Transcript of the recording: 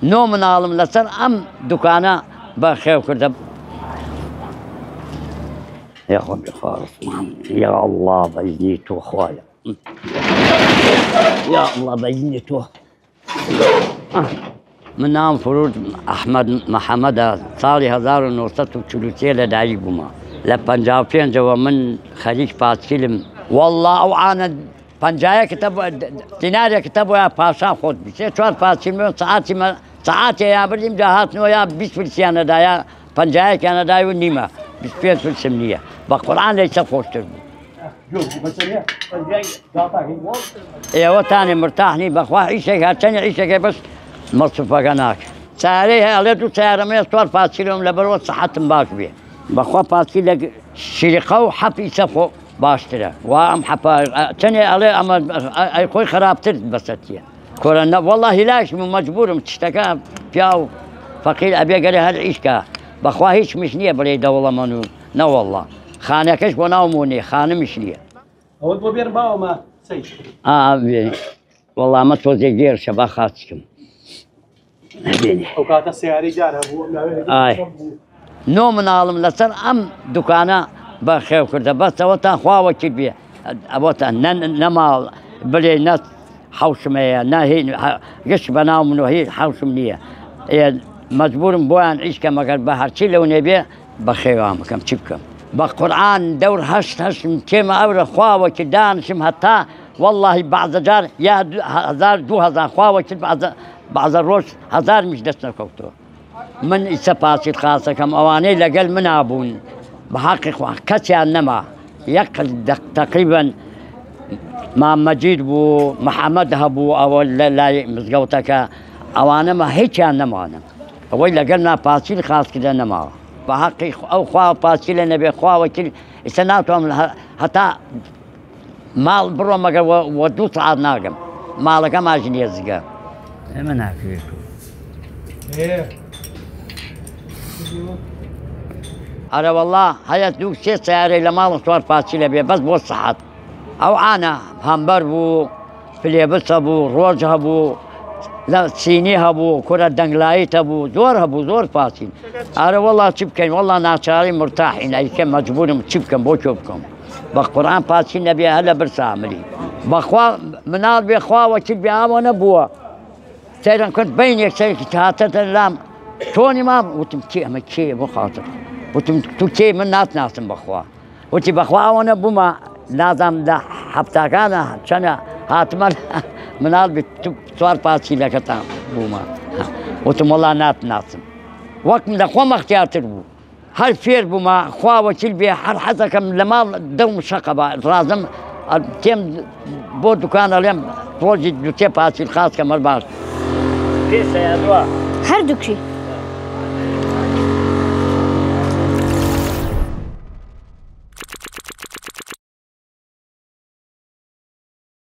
نۆ مناڵم لەسەر ئەم دوکانە بە خێو کردە يا رب يا الله بإذني تو خوايا يا الله بإذني تو من نام فرود أحمد محمد ساڵی 1940 لەدایک بوومە لە 55 من خەریک پاسکیلم والله ئەوعانە 50 دینارێکتە بۆ یا پاشا خۆت بچێ 4 پاسکیل ساعاتێ یا بردیم جا هاتنەوە یا 20 پرسیانەدا یا 50یانەدای و نیمە 25 پرسم نییە بە قورعان لەیسە خۆشتر بوو ئێوەتانێ مرتاحنی بەخوا عیشێک هەرچەندی عیشەکەی بەس مەسوفەکە ناکە چارەی هەڵێ دوو چارەمەیە 4 پاسکیلۆم لەبەرەوە سەحەتم باش بێ بەخوا پاسکیل لە شیرقە و حەپ ئیسە خۆ باشترە وا ئەم حەپە چەندێ ئەڵێ ئەمە ئەی خۆی خراپتر بەسەتیە کۆرە وەڵڵاهی لاشم و مەجبورم تشتەکە پیا و فەقیر ئەبێ گەرە هەر عیشکە بەخوا هیچ مش نییە بڵێ دەوڵەمەن و نەوەڵڵا خانەکەش بۆ ناومونێ خانمیش نییە ئەوت بۆ بێر باوەمە سەی وەڵڵا ئەمە تۆزێک گێرشە با خاچکم ئەو کاتە سیارەی جار هەبوو ئای نۆ مناڵم لەسەر ئەم دوکانە بە خێو کردە بەسەوە تا خواوەکی بێ ئەوەتە نەماڵ بڵێ نە حوشمەیە ناهین گشت بەناو من و هیچ حوشم نییە مەجبورم بۆیان عیشکە مەگەر بە هەرچی لەو نێبێ بە خێوان بکەم چی بکەم بە قورعان دەور هەشتم تێمە ئەورە خواوەکی دانشم هەتا واللهی بعضە جار یا 2000 خواوەکی بعضە ڕۆژ 1000 میش دەست نەکەوتەوە من ئیسە پاسیل خاسەکەم ئەوانەی لەگەل منابوون بە حەقی خوا کەسیان نەما یەک تقریبا مامەجید بوو محەممەد هەبوو ئەوە لە لای مزگەوتەکە ئەوانەمە هیچیان نەمانە ئەوەی لەگەل ناپاسیل خاستکردە نەماوە بە حەقی ئەو خوا پاسیلە نەبێ خواوەکیل ئیسە ناتوانم هەتا ماڵ بڕۆ مەگە وە 2 ساعات ناگەم ماڵەکە ماژنیە زگە ئێمە ناکرێت ئەرە وەڵڵا هەیە 2-3 سیارەی لە ماڵ 4 پاسیلە بێ بەس بۆ سەحات ئەو عانە هەمبەر بوو فلێبس هەبوو ڕۆژ هەبوو لە سینی هەبوو کورە دەنگلایت هەبوو زۆر هەبوو زۆر پاسیل ئارە وەڵا چی بکەین وەڵا ناچاری مرتاحین ئەیکە مەجبورم چی بکەم بۆ کێ بکەم بە قورعان پاسیل نەبێ هە لە برسا عەمەلی بەخوا مناڵ بێ خواوەکیل بێ ئەوە نەبووە سەیرم کرد بینێک سەرێکی هاتەتە لام تۆنی مام وتم کێ ئەمە کێیە بۆ خاتر وتم تو کێ من ناتناسم بەخوا وتی بەخوا ئەوە نەبوومە نازام لە هەفتاکانە چەنە هاتمە مناڵ بێت 4 پاسیلەکەتان بوومە وتم وەڵا ناتناسم وەکم لە خۆم ئەختیارتر بوو هەر فێر بوومە خواوەکیل بێ هەر حەزەکەم لە ماڵ دڵم شەقە بە ڕازم تێم بۆ دوکانە لێم ڕۆژی 2 پاسیل خاستکەم هەر باش پێ سەیادوە هەردووکی